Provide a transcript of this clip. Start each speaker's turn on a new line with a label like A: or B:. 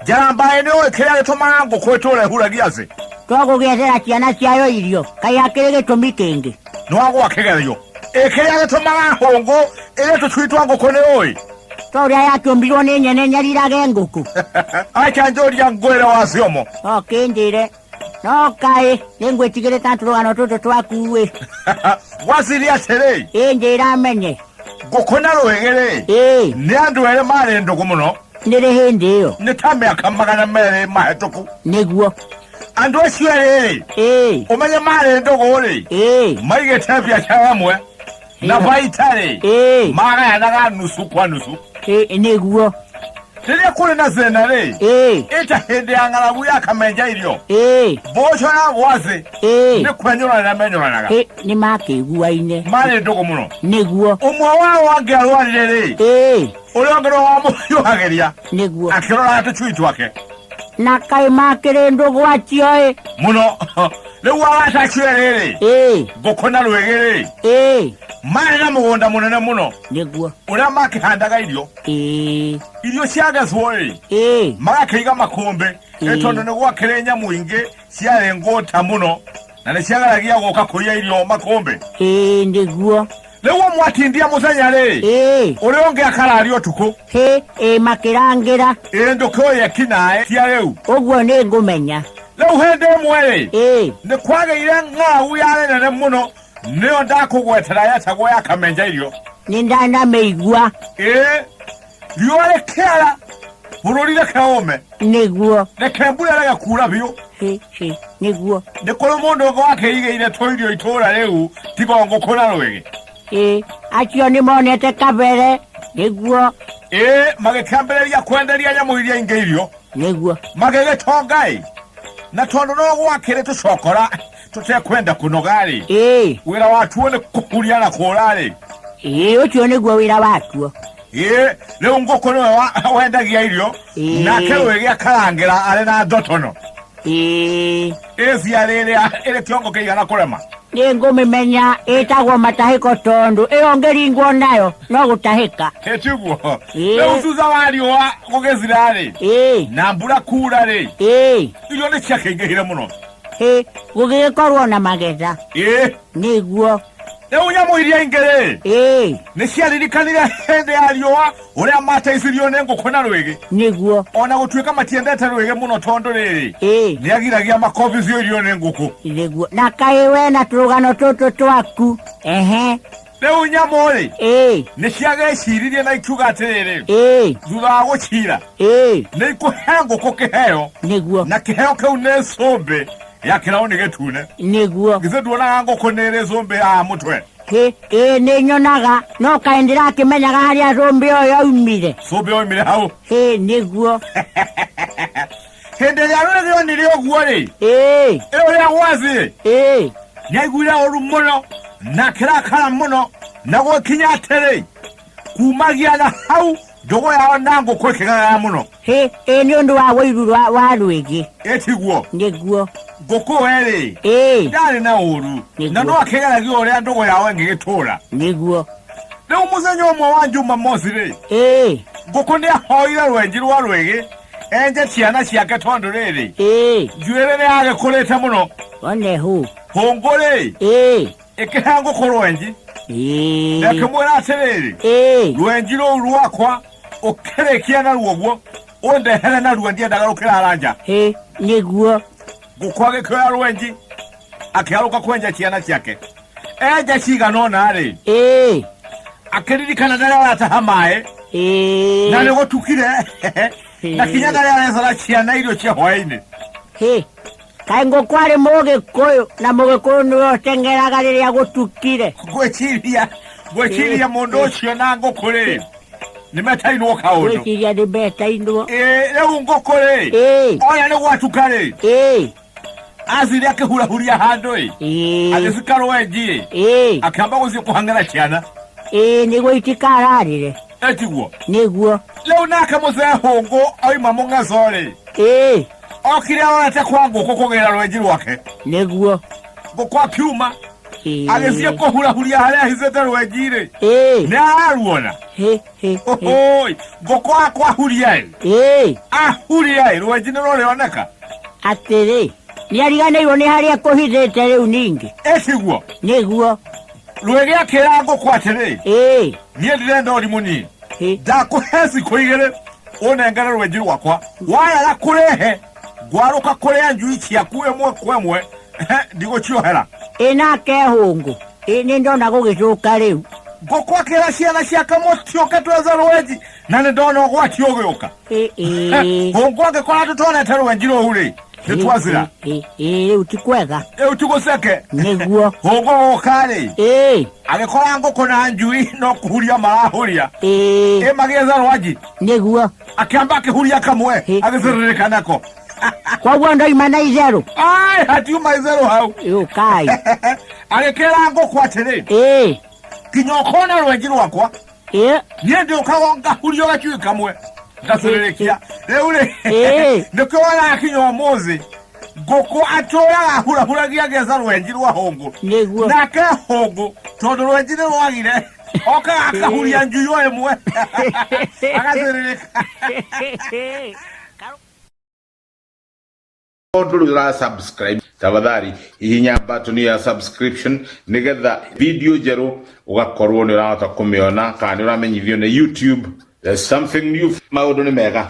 A: Njaramba eno kaya toma nguku etole huragiase.
B: Togo gethera ciana ciayo irio kaya kirege tumikenge.
A: Nwago akegereyo. Kaya toma hongo ele tutwitwa nguku ne oi.
B: Toria ya tumbiro ne nyene nyarira nguku.
A: Acha njoria ngwera wasiomo.
B: Okendire. No kai nengwe tigere tantulogano toto twakuwe.
A: Wasiria sere.
B: Njira menye.
A: Nguku na rwegere. Ni andu ere mare ndugu muno.
B: Nere hendeyo.
A: Nitame akamagana mere mahetoku.
B: Neguo.
A: Andu aciere. Umenye mare ndugu uri. Maige tabia chamwe. Na vaitare. Maga yanaga nusu kwa nusu.
B: Neguo.
A: Tele kule na zena re. Eta hende angalabu ya kamenja irio. Bocho na waze. Ne kwenyora na menyora naga.
B: Ni make guaine.
A: Mare ndugu muno.
B: Neguo.
A: Umwa wao wangerwa rere. Olongero wa moyo hageria.
B: Neguo.
A: Akirora atuchwitu wake.
B: Na kai makere ndugu achioe.
A: Muno. Le wala chwerere. Gokona rwegere. Mare na mugonda munene muno.
B: Neguo.
A: Ura make handaga irio. Irio ciaga zwore. Maga kaiga makombe. Etondo ne gwa kerenya muinge ciare ngota muno. Na ne ciagaragia goka kuria irio makombe.
B: Neguo.
A: Lewo mwatindia musanyare. Uronge akarari otuko.
B: Makirangira.
A: Ndoko ya kinae ciareu.
B: Ogwo ne ngumenya.
A: Lewo hende mwere. Ne kwageire ng'awu yare ne muno. Neo ndakugwetera yatagwo yakamenja irio.
B: Nindana meigwa.
A: Yore kera. Burorire kaome.
B: Neguo.
A: Ne kembula ya kura bio.
B: Neguo.
A: Ne kolomondo go akeige ine toirio itora reu tigongo kona rwege.
B: Achio ni monete kabere. Neguo.
A: Mage kambere ya kwenderia nyamuiria ingeirio.
B: Neguo.
A: Mage tongai. Na tondo no gwakire tucokora tutekwenda kunogari. Wira watu ne kukuria na korare.
B: Ucio niguo wira watu.
A: Leo ngoko no wendagia irio na kewe gya karangira ale na dotono. Ciarere ele kiongo keigana kurema.
B: Ningumimenya etagwo matahiko tondu iongeringwo nayo no gutahika.
A: Tiguo. Leo uzuza wariwa kugezirare. Na mbura kurare. Irio ne ciakengehire muno.
B: Gugikorwo na magetha. Niguo.
A: Leo nyamuiria ingere. Ne ciaririkanire hende ariwa uria mateicirio ne ngukona rwege.
B: Niguo.
A: Ona gutwika matiendete rwege muno tondo riri. Ni agiragia makobi cio irio ne nguku.
B: Niguo. Na kai we na turugano toto twaku.
A: Leo nyamore. Ne ciageciririe na ikuga atiriri. Thutha wa gucira. Ne ikuhengo kukiheo.
B: Niguo.
A: Na kiheo kau ne sombe ya kiraoni getune.
B: Niguo.
A: Gize duona ngoko nere sombe a mutwe.
B: Ne nyonaga no kaendira akimenyaga haria sombe oyo umire.
A: Sombe oyo umire hau.
B: Niguo.
A: Hende ya rwege ni rio guore. Ria wazi. Nyaiguira oru muno na kirakara muno na gwikinya atere kumagia na hau dogo ya nango kwekega muno.
B: Ni undu wa wiru wa Rwigi.
A: Tiguo.
B: Niguo.
A: Ngoko ere. Ndari na uru. Na no akegaragia oria ndogo yawe ngigitura.
B: Niguo.
A: Leo muzenyo mwa wanjuma mosire. Ngoko ni ahoira rwenjiru wa Rwigi. Enje ciana ciake tondo riri. Juere ne age kureta muno.
B: One hu.
A: Hongore. Ekehango korwenji. Nakemwera atiriri. Rwenjiro ruakwa okerekia na ruogwo. Onde hele na rwendi ndagarukira aranja.
B: Niguo.
A: Gukwage kwa rwenji. Akiaruka kwenja ciana ciake. Enje ciga no nari. Akiririkana ndara atahamae. Na nego tukire. Na kinyaga ya sala ciana irio cia hwaine.
B: Kaingo kware moge koyo na moge koyo no tengeraga riria gutukire.
A: Gweciria mundu ucio na ngukuri. Ni metainwo kaundu.
B: Gweciria ni metainwo.
A: Leo ngukuri. Oya ni gwatukare. Aziri akihurahuria handu agisikaro wenji. Akamba guzi kuhangana ciana.
B: Ni gwikikararire.
A: Tiguo.
B: Niguo.
A: Leo naka muze hongo oima mungazore. Okire ona te kwa nguku kugera rwenji rwake.
B: Niguo.
A: Ngukwa kiuma Agĩthiĩ kũhurahuria harĩa ahithĩte rwenji-rĩ. Nĩaruona. Oi, ngũkũ akwahuria-ĩ. Ahuria-ĩ, rwenji nĩrũrĩoneka.
B: Atĩrĩ, nĩariganĩirwo nĩ harĩa ekũhithĩte rĩu ningĩ.
A: Ĩtiguo.
B: Nĩguo.
A: Rwĩgĩ akĩra ngũkũ atĩrĩ. Niĩ ndirenda ũrimũ niĩ. Ndakũhe thikũ igĩrĩ ũnengere rwenji rwakwa. Wayaga kũrehe ngwarũka kũrĩa njui ciaku ĩmwe kwa ĩmwe ndigũciohera.
B: Nake hũngũ. Nĩndona gũgĩcũka rĩu.
A: Ngũkũ akĩra ciana ciake mũtioke twethe rwenji na nĩndona ũgwati ũgĩũka. Hũngũ angĩkora tũtonete rwenji rũu-rĩ nĩtwacira.
B: Rĩu ti kwega.
A: Rĩu ti gũceke.
B: Nĩguo.
A: Hũngũ gũka-rĩ agĩkora ngũkũ na njui no kũhuria marahũria. Magĩetha rwenji.
B: Nĩguo.
A: Akĩamba akĩhuria kamwe agĩcĩrĩrĩka nako.
B: Koguo ndoima na itherũ.
A: Hatiuma itherũ hau.
B: Kai.
A: Agĩkĩra ngũkũ atĩrĩ. Kinya ũkona rwenji rwakwa. Niĩ ndĩũkaga ngahuria gacui kamwe ngacĩrĩrĩkia. Rĩu-rĩ nĩkĩo wona kinya ũmũthĩ ngũkũ atũraga hurahuragia agĩetha rwenji rwa hũngũ. Nake hũngũ tondũ rwenji nĩrwagire okaga akahuria njui o ĩmwe agacĩrĩrĩka. Ndũrĩ ũra subscribe tafadhali hihinya button ya subscription nigetha video njerũ ugakorwo nĩ ũrahota kũmĩona kana nĩ ũramenyithio nĩ YouTube. There's something new. Maũndũ nĩ mega.